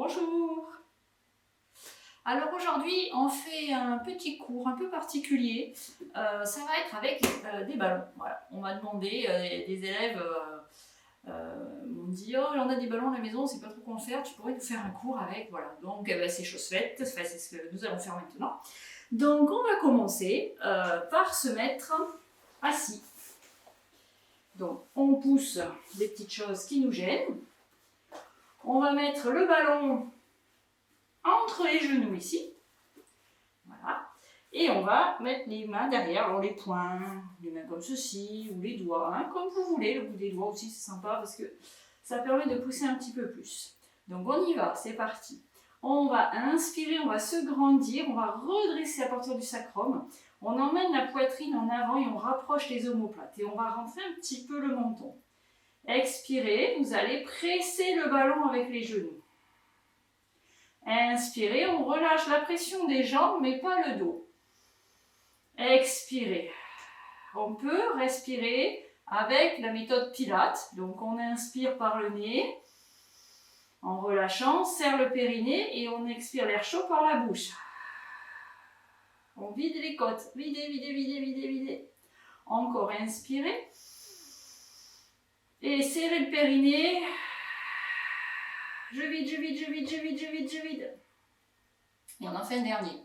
Bonjour. Alors aujourd'hui, on fait un petit cours un peu particulier. Ça va être avec des ballons. Voilà. On m'a demandé, des élèves m'ont dit « Oh, on a des ballons à la maison, on ne sait pas trop comment faire, tu pourrais nous faire un cours avec ?» Voilà. Donc c'est chose faite, c'est ce que nous allons faire maintenant. Donc on va commencer par se mettre assis. Donc on pousse des petites choses qui nous gênent. On va mettre le ballon entre les genoux ici. Voilà. Et on va mettre les mains derrière, alors les poings, les mains comme ceci, ou les doigts, hein, comme vous voulez. Le bout des doigts aussi, c'est sympa parce que ça permet de pousser un petit peu plus. Donc on y va, c'est parti. On va inspirer, on va se grandir, on va redresser à partir du sacrum. On emmène la poitrine en avant et on rapproche les omoplates. Et on va rentrer un petit peu le menton. Expirez, vous allez presser le ballon avec les genoux. Inspirez, on relâche la pression des jambes, mais pas le dos. Expirez. On peut respirer avec la méthode Pilates. Donc on inspire par le nez, en relâchant, on serre le périnée et on expire l'air chaud par la bouche. On vide les côtes. Videz, videz, videz, videz, videz. Encore inspirez. Et serrez le périnée. Je vide, je vide, je vide, je vide, je vide, je vide. Et on en fait un dernier.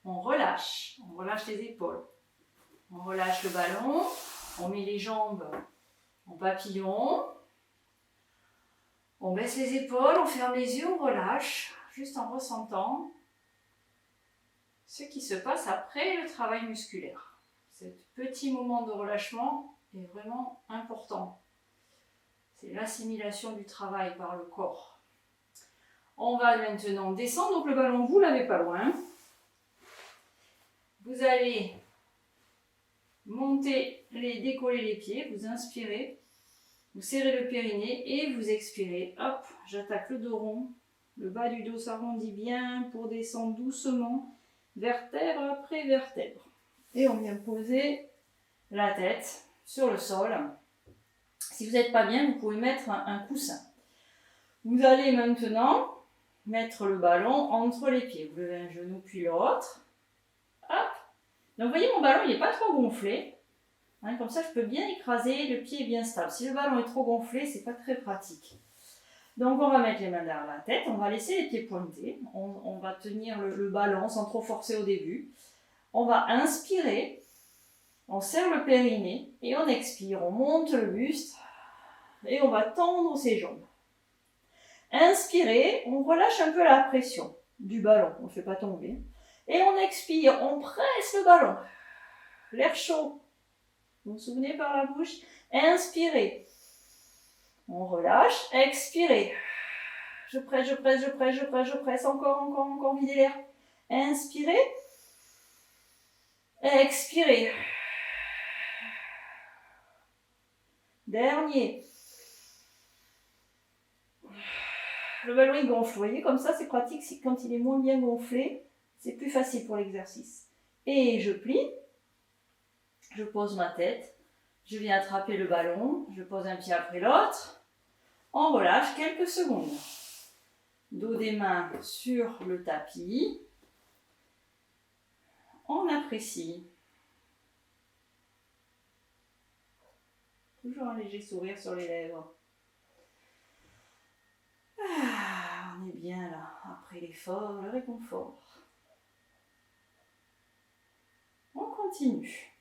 On relâche les épaules. On relâche le ballon, on met les jambes en papillon. On baisse les épaules, on ferme les yeux, on relâche, juste en ressentant ce qui se passe après le travail musculaire. Ce petit moment de relâchement est vraiment important. C'est l'assimilation du travail par le corps. On va maintenant descendre, donc le ballon, vous ne l'avez pas loin. Vous allez monter, décoller les pieds, vous inspirez, vous serrez le périnée et vous expirez. Hop, j'attaque le dos rond, le bas du dos s'arrondit bien pour descendre doucement, vertèbre après vertèbre. Et on vient poser la tête sur le sol. Si vous n'êtes pas bien, vous pouvez mettre un coussin. Vous allez maintenant mettre le ballon entre les pieds. Vous levez un genou puis l'autre. Hop. Donc vous voyez, mon ballon il n'est pas trop gonflé. Hein, comme ça, je peux bien écraser, le pied est bien stable. Si le ballon est trop gonflé, c'est pas très pratique. Donc on va mettre les mains derrière la tête, on va laisser les pieds pointés. On va tenir le ballon sans trop forcer au début. On va inspirer, on serre le périnée et on expire. On monte le buste et on va tendre ses jambes. Inspirez, on relâche un peu la pression du ballon, on ne fait pas tomber. Et on expire, on presse le ballon. L'air chaud, vous vous souvenez par la bouche. Inspirez, on relâche, expirez. Je presse, je presse, je presse, je presse, je presse, encore, videz l'air. Inspirez, expirez. Dernier. Le ballon il gonfle, vous voyez, comme ça c'est pratique, quand il est moins bien gonflé, c'est plus facile pour l'exercice. Et je plie, je pose ma tête, je viens attraper le ballon, je pose un pied après l'autre, on relâche quelques secondes. Dos des mains sur le tapis, on apprécie. Toujours un léger sourire sur les lèvres. Ah, on est bien là, après l'effort, le réconfort. On continue.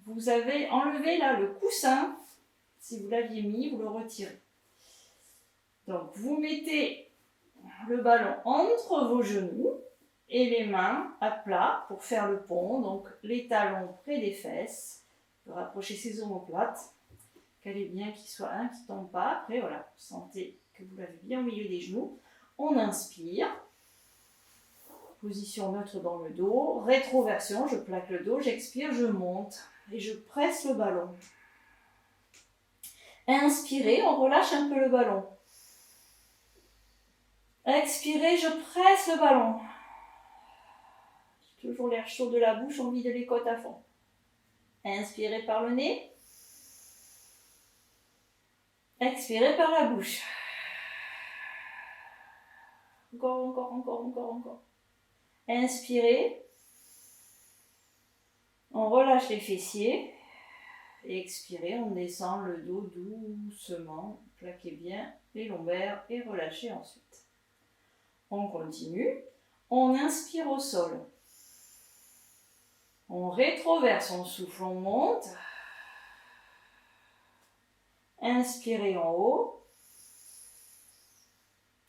Vous avez enlevé là le coussin, si vous l'aviez mis, vous le retirez. Donc vous mettez le ballon entre vos genoux et les mains à plat pour faire le pont, donc les talons près des fesses, pour rapprocher ses omoplates, qu'elle est bien, qu'il soit un qui ne tombe pas. Après voilà, vous sentez que vous l'avez bien au milieu des genoux. On inspire. Position neutre dans le dos, rétroversion, je plaque le dos, j'expire, je monte et je presse le ballon. Inspirez, on relâche un peu le ballon. Expirez, je presse le ballon. Toujours l'air chaud de la bouche, on vide les côtes à fond. Inspirez par le nez. Expirez par la bouche. Encore, encore, encore, encore, encore. Inspirez. On relâche les fessiers. Et expirez, on descend le dos doucement. Plaquez bien les lombaires et relâchez ensuite. On continue. On inspire au sol. On rétroverse, on souffle, on monte. Inspirez en haut.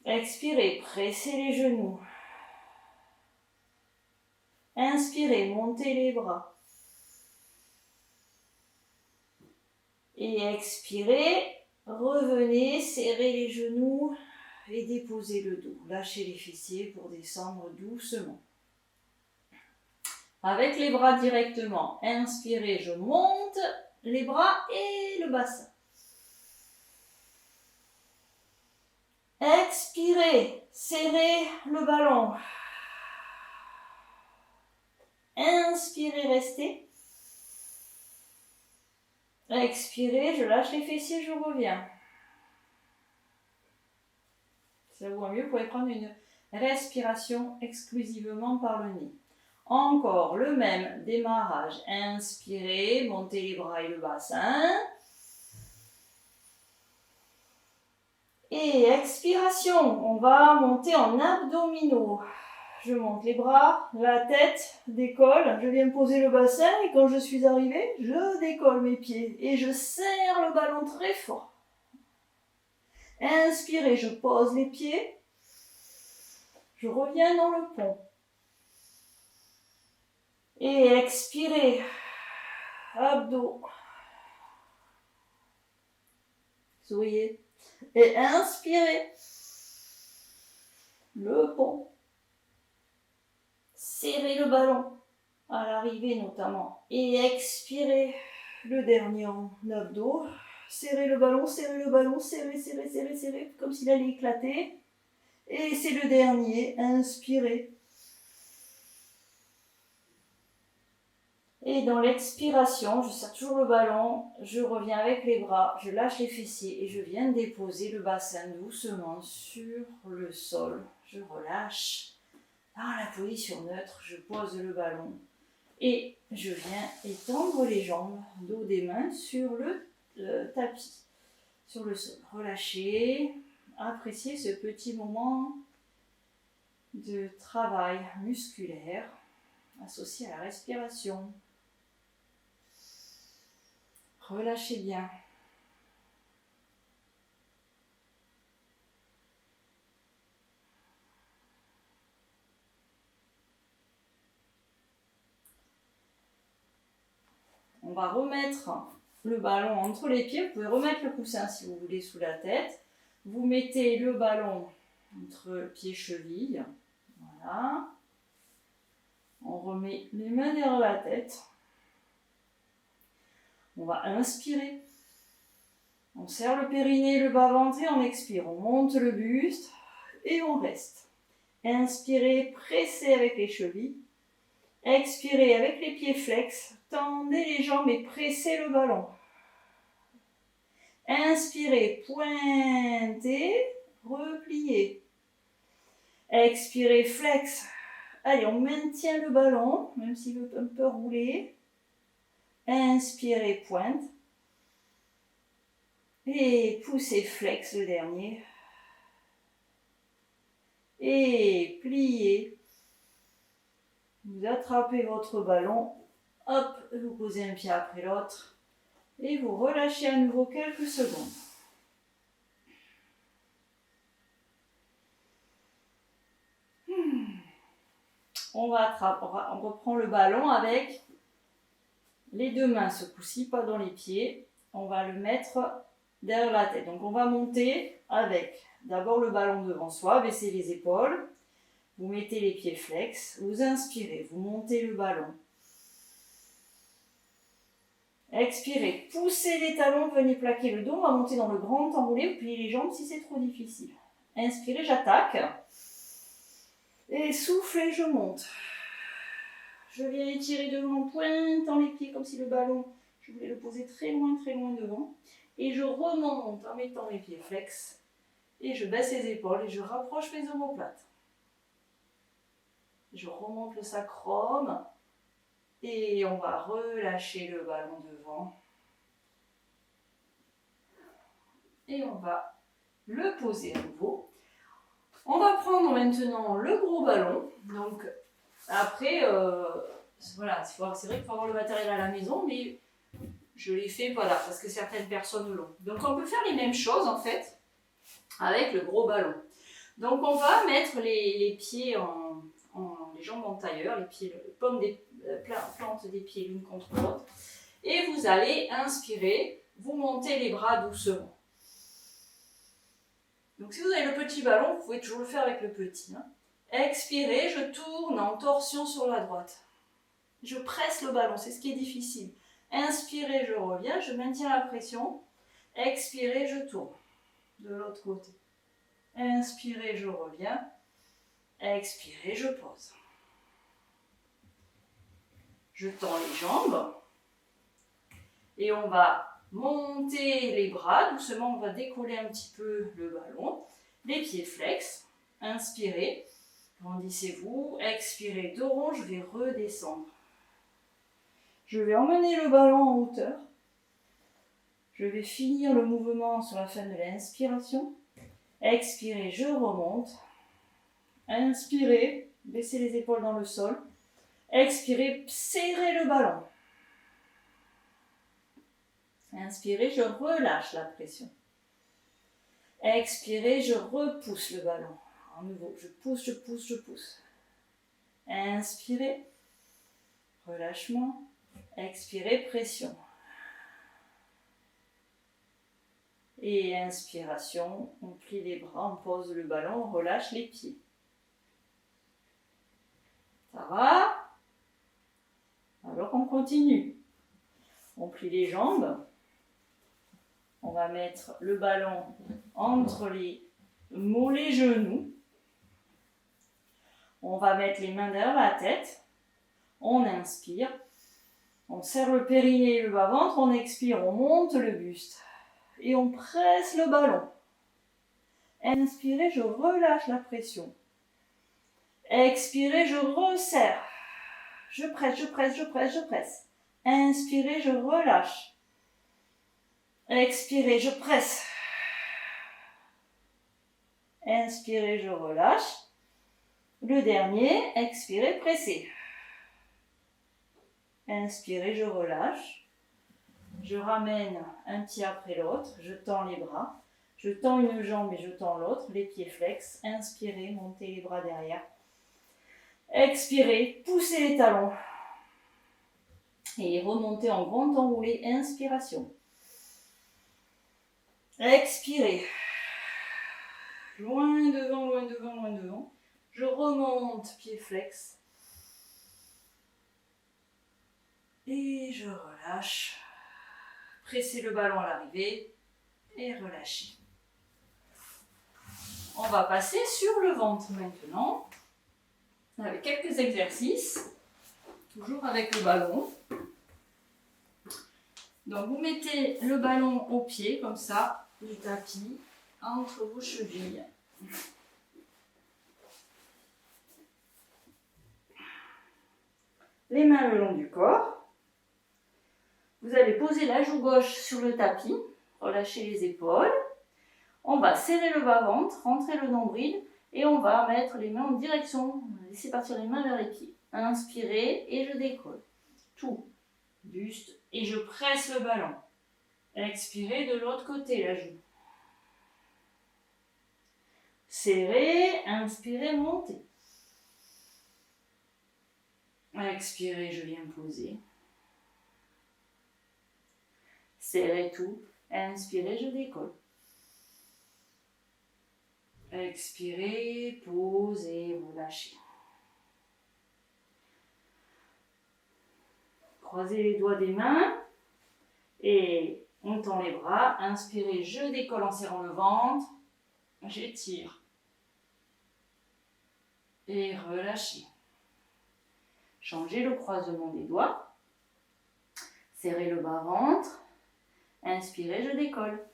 Expirez, pressez les genoux. Inspirez, montez les bras. Et expirez, revenez, serrez les genoux et déposez le dos. Lâchez les fessiers pour descendre doucement. Avec les bras directement, inspirez, je monte les bras et le bassin. Expirez, serrez le ballon. Inspirez, restez. Expirez, je lâche les fessiers, je reviens. Ça vous va mieux, vous pouvez prendre une respiration exclusivement par le nez. Encore le même démarrage. Inspirez, montez les bras et le bassin. Et expiration, on va monter en abdominaux. Je monte les bras, la tête décolle, je viens poser le bassin et quand je suis arrivée, je décolle mes pieds et je serre le ballon très fort. Inspirez, je pose les pieds, je reviens dans le pont. Et expirez, abdos, souriez. Et inspirez, le pont. Serrez le ballon, à l'arrivée notamment. Et expirez, le dernier en abdos. Serrez le ballon, serrez, serrez, serrez, serrez, comme s'il allait éclater. Et c'est le dernier, inspirez. Et dans l'expiration, je serre toujours le ballon, je reviens avec les bras, je lâche les fessiers et je viens déposer le bassin doucement sur le sol. Je relâche dans la position neutre, je pose le ballon et je viens étendre les jambes, dos des mains sur le tapis, sur le sol. Relâchez, appréciez ce petit moment de travail musculaire associé à la respiration. Relâchez bien. On va remettre le ballon entre les pieds. Vous pouvez remettre le coussin si vous voulez sous la tête. Vous mettez le ballon entre pieds chevilles. Voilà. On remet les mains derrière la tête. On va inspirer. On serre le périnée, le bas-ventre et on expire. On monte le buste et on reste. Inspirez, pressez avec les chevilles. Expirez avec les pieds flex. Tendez les jambes et pressez le ballon. Inspirez, pointez, repliez. Expirez, flex. Allez, on maintient le ballon, même s'il veut un peu rouler. Inspirez, pointe. Et poussez, flex le dernier. Et pliez. Vous attrapez votre ballon. Hop, vous posez un pied après l'autre. Et vous relâchez à nouveau quelques secondes. On reprend le ballon avec les deux mains, ce coup-ci, pas dans les pieds. On va le mettre derrière la tête. Donc on va monter avec d'abord le ballon devant soi, baissez les épaules. Vous mettez les pieds flex, vous inspirez, vous montez le ballon. Expirez, poussez les talons, venez plaquer le dos, on va monter dans le grand enroulé, vous pliez les jambes si c'est trop difficile. Inspirez, j'attaque. Et soufflez, je monte. Je viens étirer devant, pointant les pieds comme si le ballon, je voulais le poser très loin devant. Et je remonte en mettant mes pieds flex. Et je baisse les épaules et je rapproche mes omoplates. Je remonte le sacrum. Et on va relâcher le ballon devant. Et on va le poser à nouveau. On va prendre maintenant le gros ballon. Donc après, voilà, c'est vrai qu'il faut avoir le matériel à la maison, mais je l'ai fait, voilà, parce que certaines personnes l'ont. Donc on peut faire les mêmes choses en fait avec le gros ballon. Donc on va mettre les pieds les jambes en tailleur, les pieds, plantes des pieds l'une contre l'autre. Et vous allez inspirer, vous montez les bras doucement. Donc si vous avez le petit ballon, vous pouvez toujours le faire avec le petit. Expirez, je tourne en torsion sur la droite. Je presse le ballon, c'est ce qui est difficile. Inspirez, je reviens, je maintiens la pression. Expirez, je tourne de l'autre côté. Inspirez, je reviens. Expirez, je pose. Je tends les jambes. Et on va monter les bras. Doucement, on va décoller un petit peu le ballon. Les pieds flex. Inspirez. Grandissez-vous. Expirez, dos rond. Je vais redescendre. Je vais emmener le ballon en hauteur. Je vais finir le mouvement sur la fin de l'inspiration. Expirez, je remonte. Inspirez, baissez les épaules dans le sol. Expirez, serrez le ballon. Inspirez, je relâche la pression. Expirez, je repousse le ballon. À nouveau, je pousse, je pousse, je pousse. Inspirez, relâchement. Expirez, pression. Et inspiration, on plie les bras, on pose le ballon, on relâche les pieds. Ça va? Alors on continue. On plie les jambes. On va mettre le ballon entre les mollets genoux. On va mettre les mains derrière la tête. On inspire. On serre le périnée et le bas-ventre. On expire, on monte le buste. Et on presse le ballon. Inspirez, je relâche la pression. Expirez, je resserre. Je presse, je presse, je presse, je presse. Inspirez, je relâche. Expirez, je presse. Inspirez, je relâche. Le dernier, expirez, pressez. Inspirez, je relâche. Je ramène un pied après l'autre. Je tends les bras. Je tends une jambe et je tends l'autre. Les pieds flex. Inspirez, montez les bras derrière. Expirez, poussez les talons. Et remontez en grand enroulé. Inspiration. Expirez. Loin devant, loin devant, loin devant. Je remonte, pied flex. Et je relâche. Pressez le ballon à l'arrivée. Et relâchez. On va passer sur le ventre maintenant. Avec quelques exercices. Toujours avec le ballon. Donc vous mettez le ballon au pied, comme ça, du tapis, entre vos chevilles. Les mains le long du corps. Vous allez poser la joue gauche sur le tapis, relâcher les épaules. On va serrer le bas-ventre, rentrer le nombril et on va mettre les mains en direction. On va laisser partir les mains vers les pieds. Inspirez et je décolle. Tout. Buste et je presse le ballon. Expirez de l'autre côté la joue. Serrez, inspirez, montez. Expirez, je viens poser. Serrez tout. Inspirez, je décolle. Expirez, posez, relâchez. Croisez les doigts des mains et on tend les bras. Inspirez, je décolle en serrant le ventre. J'étire. Et relâchez. Changez le croisement des doigts. Serrez le bas-ventre. Inspirez, je décolle.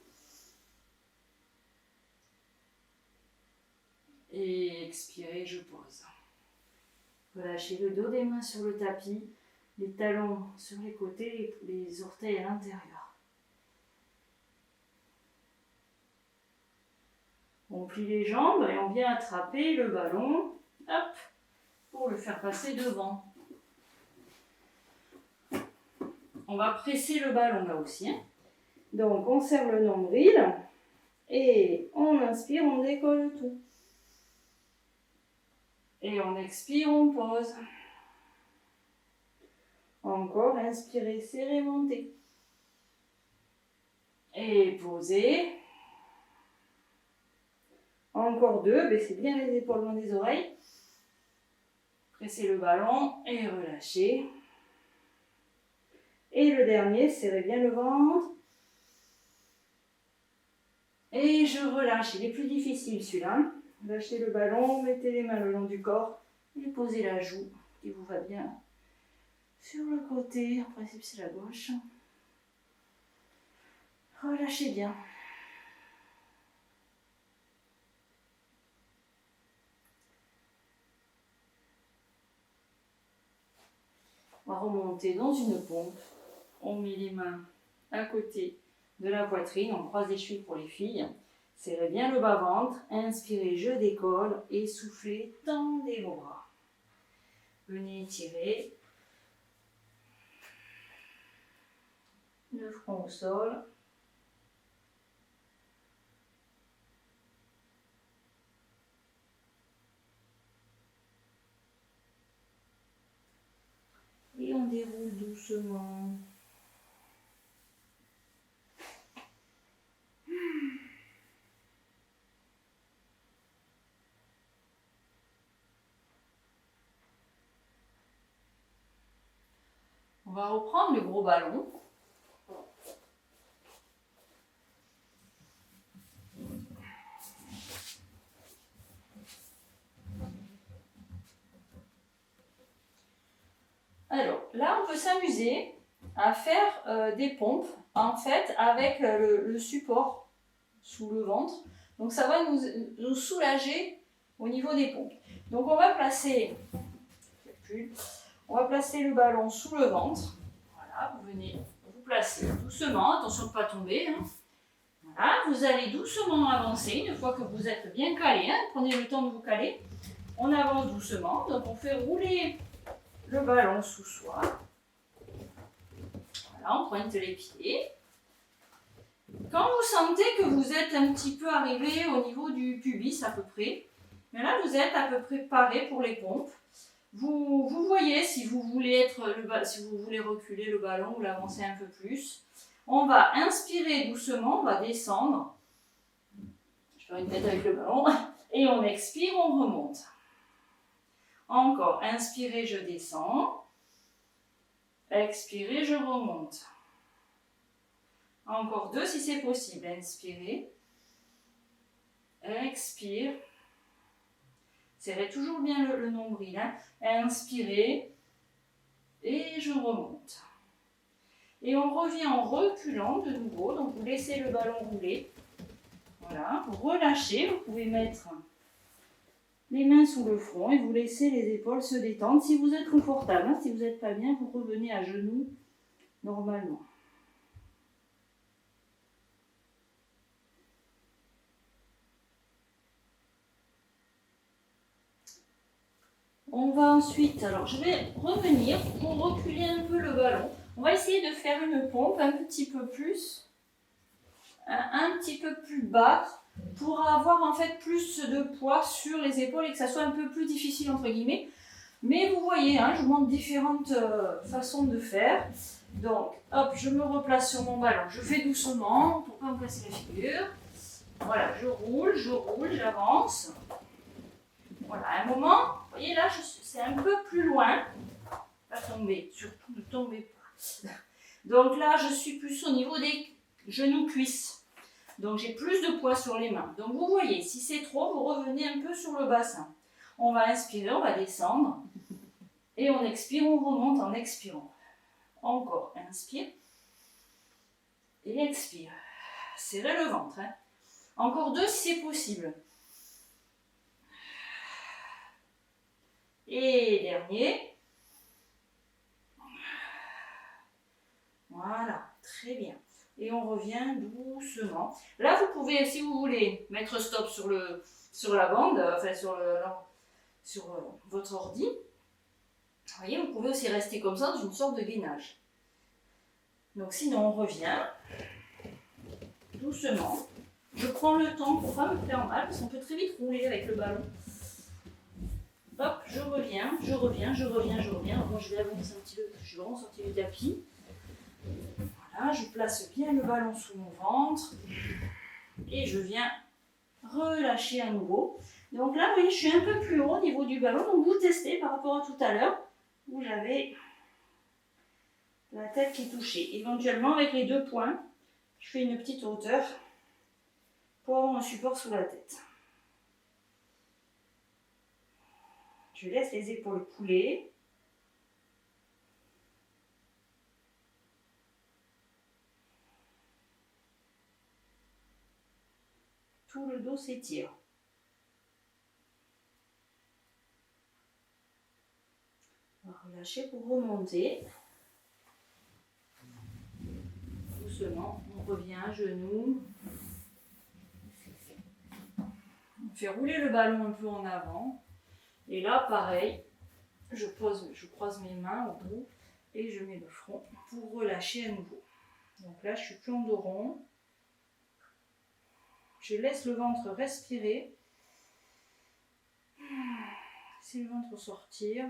Et expirez, je pose. Relâchez le dos des mains sur le tapis, les talons sur les côtés, les orteils à l'intérieur. On plie les jambes et on vient attraper le ballon, hop, pour le faire passer devant. On va presser le ballon là aussi. Hein. Donc on serre le nombril et on inspire, on décolle tout. Et on expire, on pose. Encore, inspirez, serrez, montez. Et posez. Encore 2, baissez bien les épaules loin des oreilles. Pressez le ballon et relâchez. Et le dernier, serrez bien le ventre. Et je relâche. Il est plus difficile celui-là. Lâchez le ballon, mettez les mains le long du corps et posez la joue qui vous va bien sur le côté. En principe, c'est la gauche. Relâchez bien. On va remonter dans une pompe. On met les mains à côté de la poitrine. On croise les chevilles pour les filles. Serrez bien le bas-ventre. Inspirez, je décolle. Et soufflez, tendez vos bras. Venez étirer. Le front au sol. Et on déroule doucement. On va reprendre le gros ballon. Alors, là, on peut s'amuser à faire des pompes, en fait, avec le support sous le ventre. Donc, ça va nous soulager au niveau des pompes. Donc, on va placer le ballon sous le ventre. Voilà, vous venez vous placer doucement, attention de ne pas tomber. Hein. Voilà, vous allez doucement avancer une fois que vous êtes bien calé. Hein. Prenez le temps de vous caler. On avance doucement, donc on fait rouler le ballon sous soi. Voilà, on pointe les pieds. Quand vous sentez que vous êtes un petit peu arrivé au niveau du pubis à peu près, mais là vous êtes à peu près paré pour les pompes. Vous voyez si vous voulez reculer le ballon ou l'avancer un peu plus. On va inspirer doucement, on va descendre. Je fais une tête avec le ballon. Et on expire, on remonte. Encore, inspirez, je descends. Expirez, je remonte. Encore 2 si c'est possible. Inspirez. Expire. Serrez toujours bien le nombril. Hein. Inspirez. Et je remonte. Et on revient en reculant de nouveau. Donc vous laissez le ballon rouler. Voilà. Vous relâchez. Vous pouvez mettre les mains sous le front et vous laissez les épaules se détendre. Si vous êtes confortable, hein, si vous n'êtes pas bien, vous revenez à genoux normalement. On va ensuite, alors je vais revenir pour reculer un peu le ballon. On va essayer de faire une pompe un petit peu plus bas pour avoir en fait plus de poids sur les épaules et que ça soit un peu plus difficile entre guillemets. Mais vous voyez, hein, je vous montre différentes façons de faire. Donc, hop, je me replace sur mon ballon. Je fais doucement pour ne pas me casser la figure. Voilà, je roule, j'avance. Voilà, à un moment, vous voyez là, c'est un peu plus loin. Pas tomber, surtout ne tombez pas. Donc là, je suis plus au niveau des genoux-cuisses. Donc j'ai plus de poids sur les mains. Donc vous voyez, si c'est trop, vous revenez un peu sur le bassin. On va inspirer, on va descendre. Et on expire, on remonte en expirant. Encore, inspire. Et expire. Serrez le ventre. Hein. Encore 2 si c'est possible. Et dernier. Voilà, très bien. Et on revient doucement. Là, vous pouvez, si vous voulez, mettre stop sur la bande, enfin sur votre ordi. Vous voyez, vous pouvez aussi rester comme ça dans une sorte de gainage. Donc sinon, on revient doucement. Je prends le temps pour ne pas me faire mal, parce qu'on peut très vite rouler avec le ballon. Hop, je reviens. Moi, je vais avancer un petit peu, je suis vraiment sortie du tapis. Voilà, je place bien le ballon sous mon ventre. Et je viens relâcher à nouveau. Donc là, vous voyez, je suis un peu plus haut au niveau du ballon. Donc vous testez par rapport à tout à l'heure, où j'avais la tête qui touchait. Éventuellement, avec les 2 points, je fais une petite hauteur pour avoir un support sous la tête. Je laisse les épaules couler. Tout le dos s'étire. On va relâcher pour remonter. Doucement, on revient à genoux. On fait rouler le ballon un peu en avant. Et là, pareil, je croise mes mains au bout et je mets le front pour relâcher à nouveau. Donc là, je suis plus en dos rond. Je laisse le ventre respirer. Laissez le ventre sortir.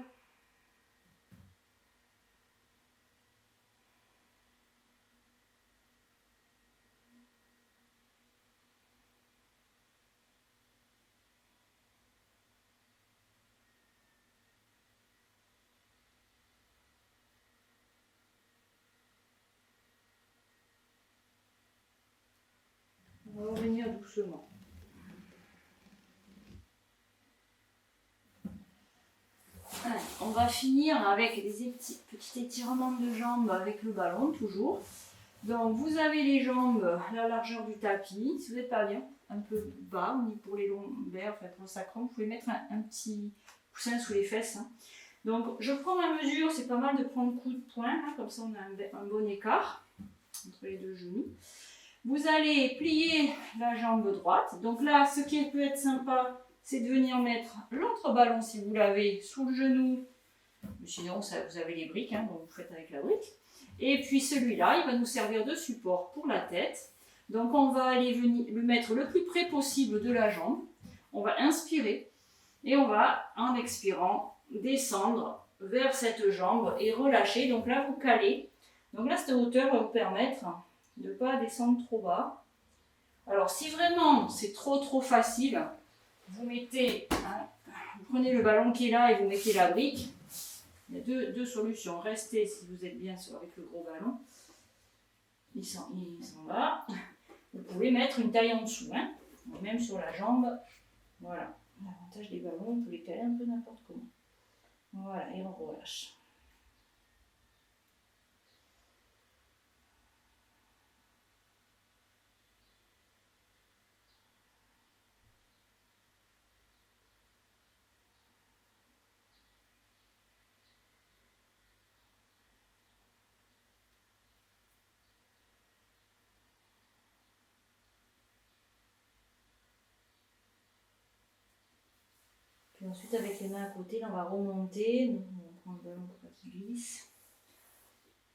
On va revenir doucement. Allez, on va finir avec des petits étirements de jambes avec le ballon, toujours. Donc, vous avez les jambes à la largeur du tapis. Si vous n'êtes pas bien, un peu bas, ni pour les lombaires, enfin pour le sacrum, vous pouvez mettre un petit coussin sous les fesses. Hein. Donc, je prends ma mesure. C'est pas mal de prendre coup de poing, hein, comme ça on a un bon écart entre les 2 genoux. Vous allez plier la jambe droite. Donc là, ce qui peut être sympa, c'est de venir mettre l'autre ballon, si vous l'avez, sous le genou. Sinon, vous avez les briques, hein, donc vous faites avec la brique. Et puis celui-là, il va nous servir de support pour la tête. Donc on va aller le mettre le plus près possible de la jambe. On va inspirer et on va, en expirant, descendre vers cette jambe et relâcher. Donc là, vous calez. Donc là, cette hauteur va vous permettre de ne pas descendre trop bas. Alors si vraiment c'est trop facile, vous mettez, hein, vous prenez le ballon qui est là et vous mettez la brique. Il y a deux solutions. Restez si vous êtes bien avec le gros ballon. Il s'en va. Vous pouvez mettre une taille en dessous, hein, même sur la jambe. Voilà. L'avantage des ballons, on peut les caler un peu n'importe comment. Voilà, et on relâche. Puis ensuite, avec les mains à côté, là, on va remonter. Donc, on prend le ballon pour pas qu'il glisse.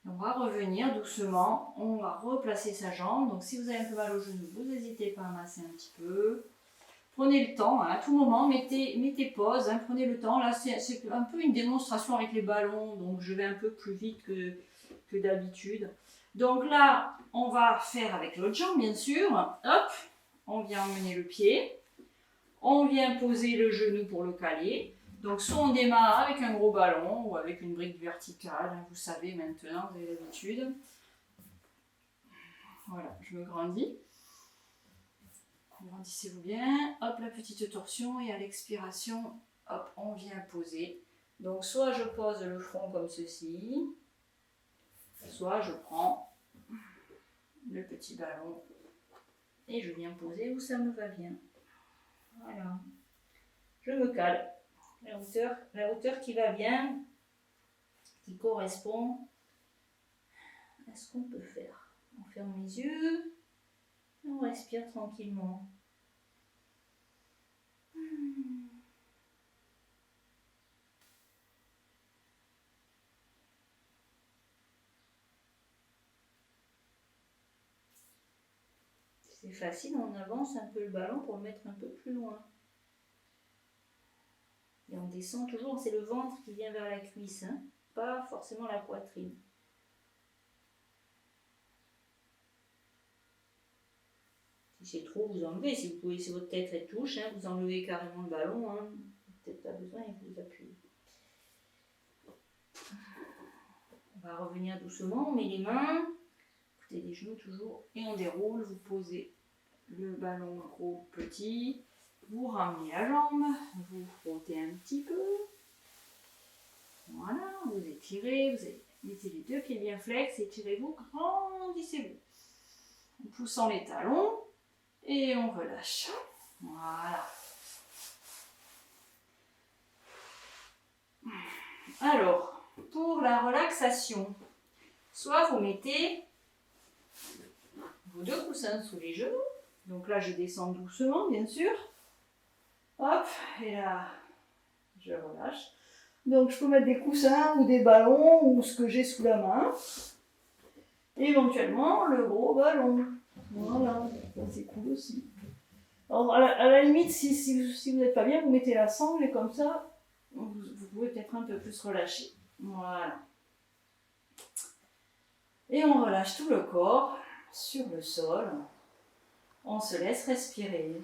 On va revenir doucement. On va replacer sa jambe. Donc, si vous avez un peu mal au genou, vous n'hésitez pas à masser un petit peu. Prenez le temps, hein, à tout moment, mettez pause, hein, prenez le temps. Là, c'est un peu une démonstration avec les ballons, donc je vais un peu plus vite que d'habitude. Donc là, on va faire avec l'autre jambe, bien sûr. Hop, on vient emmener le pied. On vient poser le genou pour le caler. Donc soit on démarre avec un gros ballon ou avec une brique verticale, hein, vous savez maintenant, vous avez l'habitude. Voilà, je me grandis. Grandissez-vous bien. Hop, la petite torsion et à l'expiration, hop, on vient poser Donc soit je pose le front comme ceci, soit je prends le petit ballon et je viens poser où ça me va bien. Voilà. Je me cale. La hauteur qui va bien, qui correspond à ce qu'on peut faire. On ferme les yeux, on respire tranquillement. C'est facile, on avance un peu le ballon pour le mettre un peu plus loin. Et on descend toujours, c'est le ventre qui vient vers la cuisse, hein, pas forcément la poitrine. Si c'est trop, vous enlevez. Si vous pouvez, si votre tête elle touche, hein, vous enlevez carrément le ballon. Hein. Peut-être pas besoin et vous appuyez. On va revenir doucement, on met les mains, côté des genoux toujours, et on déroule. Vous posez le ballon gros, petit, vous ramenez la jambe, vous frottez un petit peu. Voilà, vous étirez, vous mettez les deux pieds bien flex, étirez-vous, grandissez-vous. En poussant les talons et on relâche. Voilà. Alors, pour la relaxation, soit vous mettez vos deux coussins sous les genoux. Donc là, je descends doucement, bien sûr. Hop, et là, je relâche. Donc je peux mettre des coussins ou des ballons ou ce que j'ai sous la main. Et éventuellement le gros ballon. Voilà, c'est cool aussi. Alors à la limite, si vous n'êtes pas bien, vous mettez la sangle et comme ça, vous pouvez peut-être un peu plus relâcher. Voilà. Et on relâche tout le corps sur le sol. On se laisse respirer.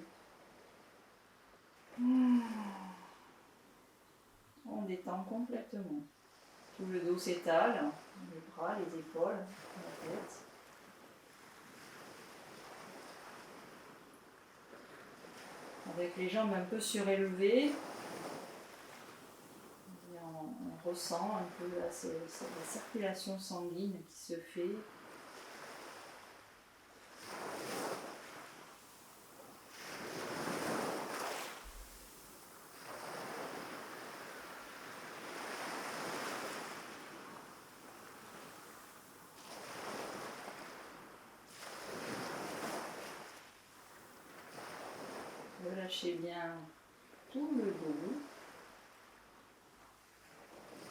On détend complètement. Tout le dos s'étale, les bras, les épaules, la tête. Avec les jambes un peu surélevées, on ressent un peu la circulation sanguine qui se fait. Relâchez bien tout le dos.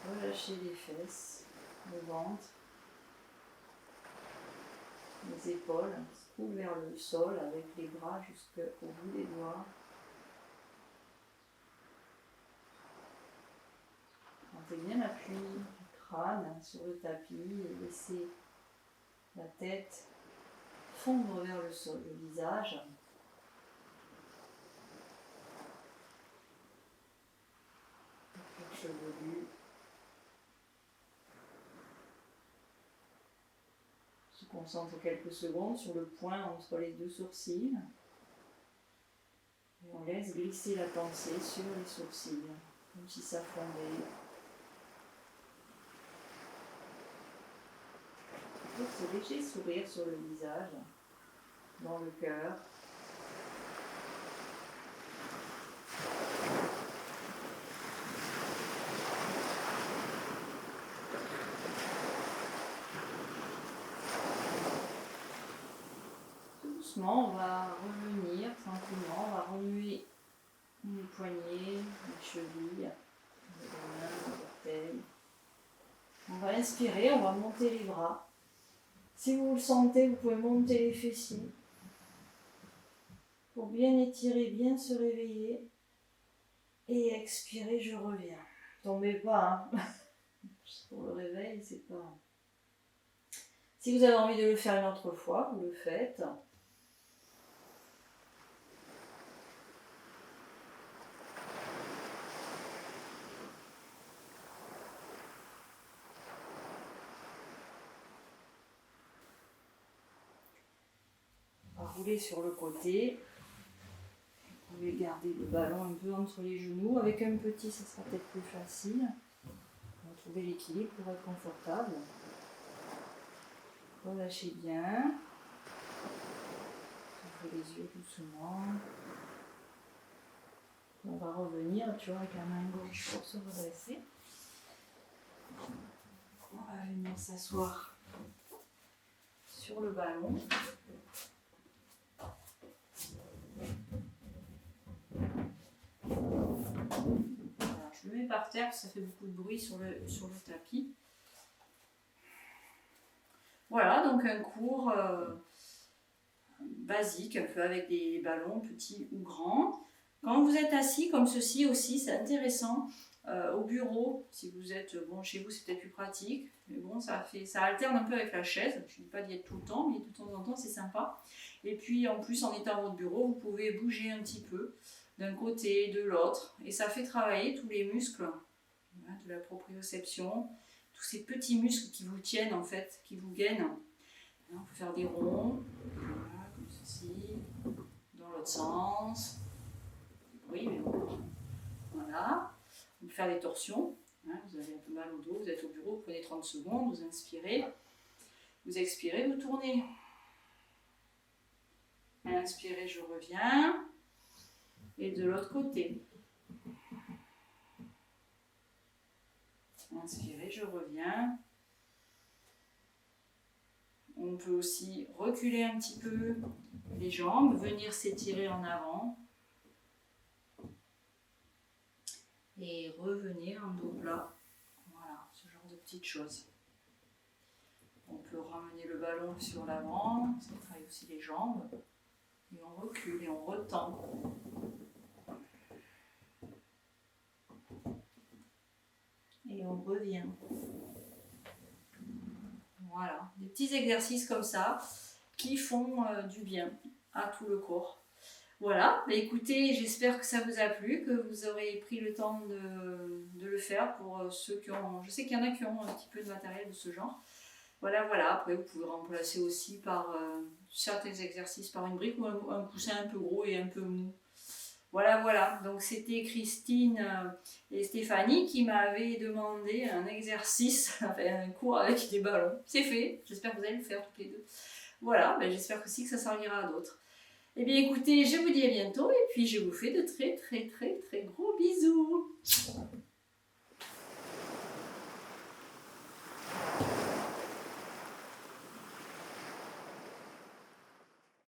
Relâchez les fesses, le ventre, les épaules, coule vers le sol avec les bras jusqu'au bout des doigts. Sentez bien l'appui du crâne sur le tapis et laissez la tête fondre vers le sol, le visage. Chevelu. Se concentre quelques secondes sur le point entre les deux sourcils. Et on laisse glisser la pensée sur les sourcils, comme si ça fondait. Ce léger sourire sur le visage, dans le cœur. Doucement, on va revenir tranquillement, on va remuer les poignets, les chevilles, les mains, les orteils. On va inspirer, on va monter les bras. Si vous le sentez, vous pouvez monter les fessiers pour bien étirer, bien se réveiller. Et expirer, je reviens. Tombez pas, hein. Pour le réveil, c'est pas... Si vous avez envie de le faire une autre fois, vous le faites. On va rouler sur le côté. Vous pouvez garder le ballon un peu entre les genoux. Avec un petit, ça sera peut-être plus facile. Trouvez l'équilibre pour être confortable. Relâchez bien. Ouvrez les yeux doucement. On va revenir, tu vois, avec la main gauche pour se redresser. On va venir s'asseoir sur le ballon. Voilà, je le mets par terre, ça fait beaucoup de bruit sur le tapis. Voilà, donc un cours basique, un peu avec des ballons petits ou grands. Quand vous êtes assis comme ceci aussi, c'est intéressant. Au bureau, si vous êtes, bon, chez vous c'est peut-être plus pratique, mais bon, ça alterne un peu avec la chaise. Je ne dis pas d'y être tout le temps, mais de temps en temps c'est sympa. Et puis en plus, en étant à votre bureau, vous pouvez bouger un petit peu d'un côté, de l'autre, et ça fait travailler tous les muscles de la proprioception, tous ces petits muscles qui vous tiennent en fait, qui vous gainent. On peut faire des ronds, voilà, comme ceci, dans l'autre sens. Oui, mais bon, voilà. On peut faire des torsions. Vous avez un peu mal au dos, vous êtes au bureau, vous prenez 30 secondes, vous inspirez, vous expirez, vous tournez. Inspirez, je reviens. Et de l'autre côté. Inspirez, je reviens. On peut aussi reculer un petit peu les jambes, venir s'étirer en avant. Et revenir en dos plat. Voilà, ce genre de petites choses. On peut ramener le ballon sur l'avant, ça travaille aussi les jambes. Et on recule et on retend. Et on revient. Voilà, des petits exercices comme ça qui font du bien à tout le corps. Voilà, bah écoutez, j'espère que ça vous a plu, que vous aurez pris le temps de le faire pour ceux qui ont... Je sais qu'il y en a qui ont un petit peu de matériel de ce genre. Voilà, après vous pouvez remplacer aussi par certains exercices par une brique ou un coussin un peu gros et un peu mou. Voilà, donc c'était Christine et Stéphanie qui m'avaient demandé un exercice, un cours avec des ballons. C'est fait, j'espère que vous allez le faire toutes les deux. Voilà, ben j'espère aussi que ça servira à d'autres. Eh bien écoutez, je vous dis à bientôt et puis je vous fais de très gros bisous.